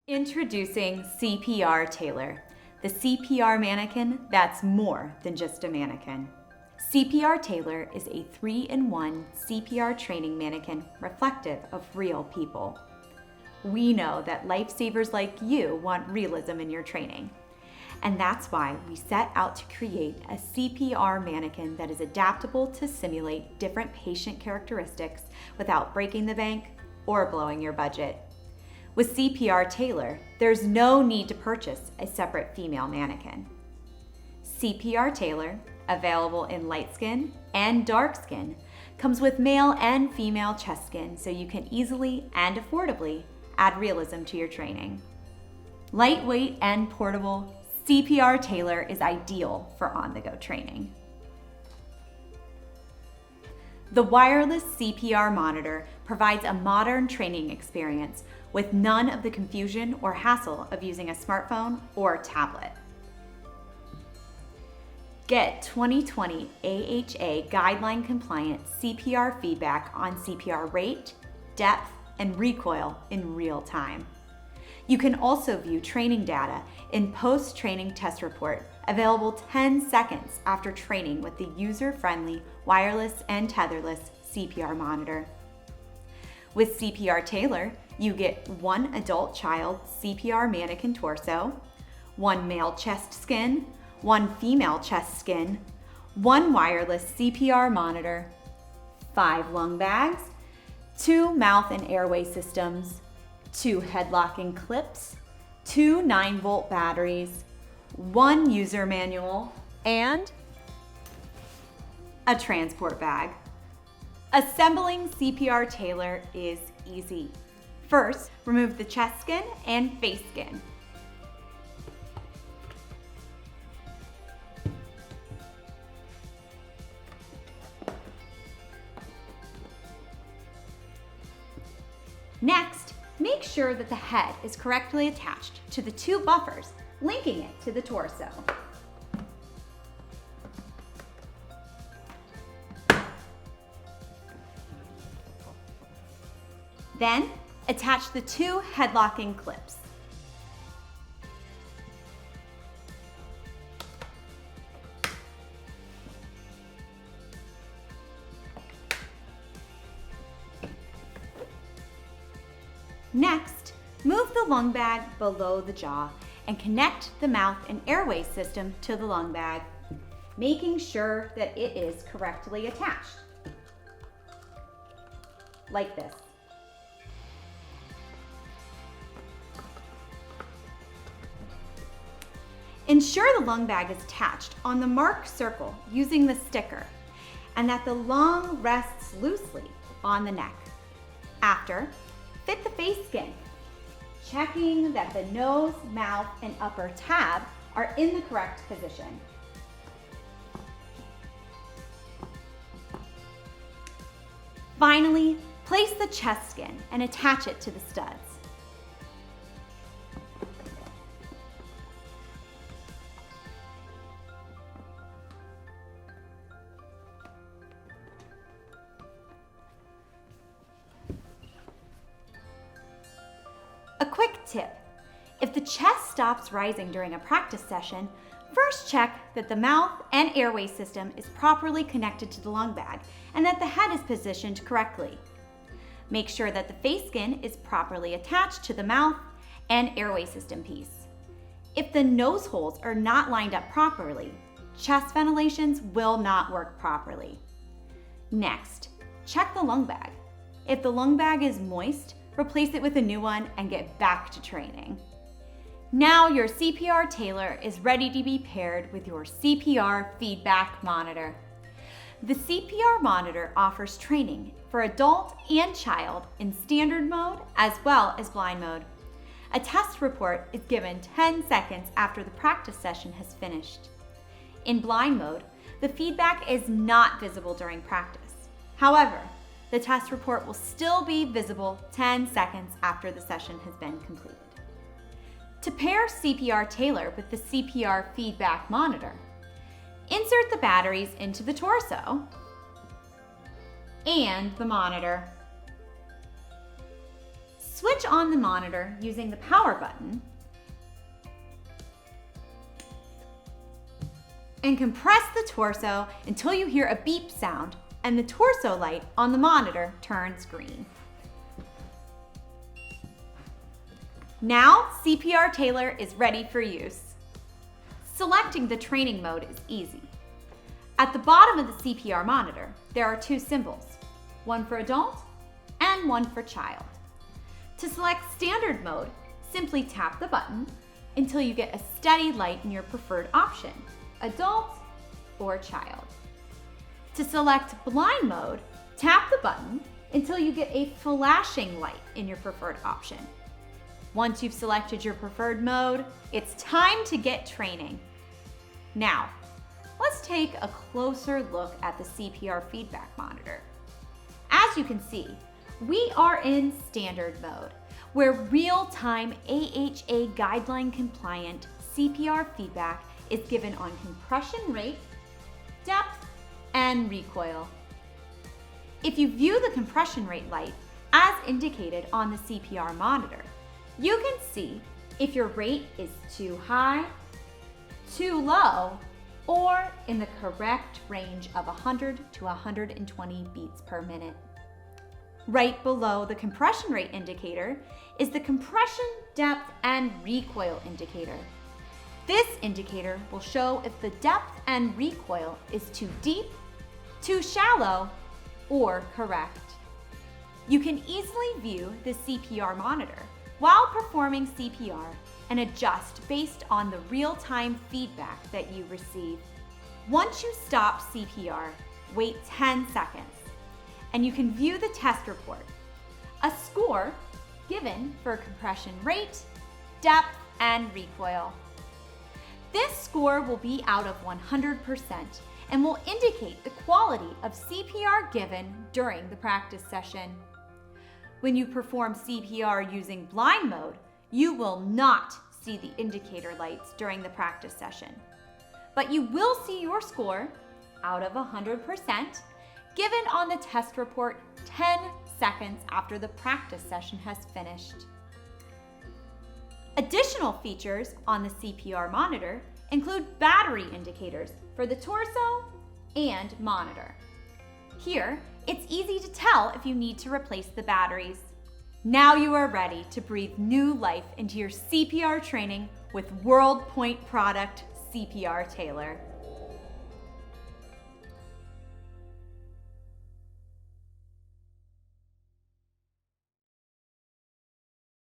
Introducing CPR Taylor, the CPR manikin that's more than just a mannequin. CPR Taylor is a 3-in-1 CPR training mannequin reflective of real people. We know that lifesavers like you want realism in your training. And that's why we set out to create a CPR mannequin that is adaptable to simulate different patient characteristics without breaking the bank or blowing your budget. With CPR Taylor, there's no need to purchase a separate female mannequin. CPR Taylor, available in light skin and dark skin, comes with male and female chest skin so you can easily and affordably add realism to your training. Lightweight and portable, CPR Taylor is ideal for on-the-go training. The wireless CPR monitor provides a modern training experience with none of the confusion or hassle of using a smartphone or tablet. Get 2020 AHA guideline compliant CPR feedback on CPR rate, depth, and recoil in real time. You can also view training data in post-training test report available 10 seconds after training with the user-friendly wireless and tetherless CPR monitor. With CPR Taylor, you get one adult child CPR mannequin torso, one male chest skin, one female chest skin, one wireless CPR monitor, 5 lung bags, 2 mouth and airway systems, 2 head locking clips, 2 9-volt batteries, 1 user manual, and a transport bag. Assembling CPR Taylor is easy. First, remove the chest skin and face skin. Next, make sure that the head is correctly attached to the 2 buffers, linking it to the torso. Then, attach the 2 head locking clips. Next, move the lung bag below the jaw and connect the mouth and airway system to the lung bag, making sure that it is correctly attached, like this. Ensure the lung bag is attached on the marked circle using the sticker and that the lung rests loosely on the neck. After, fit the face skin, checking that the nose, mouth, and upper tab are in the correct position. Finally, place the chest skin and attach it to the studs. A quick tip: if the chest stops rising during a practice session, first check that the mouth and airway system is properly connected to the lung bag and that the head is positioned correctly. Make sure that the face skin is properly attached to the mouth and airway system piece. If the nose holes are not lined up properly, chest ventilations will not work properly. Next, check the lung bag. If the lung bag is moist, replace it with a new one and get back to training. Now your CPR Taylor is ready to be paired with your CPR feedback monitor. The CPR monitor offers training for adult and child in standard mode as well as blind mode. A test report is given 10 seconds after the practice session has finished. In blind mode, the feedback is not visible during practice. However, the test report will still be visible 10 seconds after the session has been completed. To pair CPR Taylor with the CPR feedback monitor, insert the batteries into the torso and the monitor. switch on the monitor using the power button and compress the torso until you hear a beep sound and the torso light on the monitor turns green. Now CPR Taylor is ready for use. Selecting the training mode is easy. At the bottom of the CPR monitor, there are two symbols, one for adult and one for child. To select standard mode, simply tap the button until you get a steady light in your preferred option, adult or child. To select blind mode, tap the button until you get a flashing light in your preferred option. Once you've selected your preferred mode, it's time to get training. Now, let's take a closer look at the CPR feedback monitor. As you can see, we are in standard mode, where real-time AHA guideline compliant CPR feedback is given on compression rate, depth, and recoil. If you view the compression rate light as indicated on the CPR monitor, you can see if your rate is too high, too low, or in the correct range of 100 to 120 beats per minute. Right below the compression rate indicator is the compression, depth, and recoil indicator. This indicator will show if the depth and recoil is too deep, too shallow, or correct. You can easily view the CPR monitor while performing CPR and adjust based on the real-time feedback that you receive. Once you stop CPR, wait 10 seconds, and you can view the test report, a score given for compression rate, depth, and recoil. This score will be out of 100% and will indicate the quality of CPR given during the practice session. When you perform CPR using blind mode, you will not see the indicator lights during the practice session, but you will see your score out of 100% given on the test report 10 seconds after the practice session has finished. Additional features on the CPR monitor include battery indicators for the torso and monitor. Here, it's easy to tell if you need to replace the batteries. Now you are ready to breathe new life into your CPR training with WorldPoint Product CPR Taylor.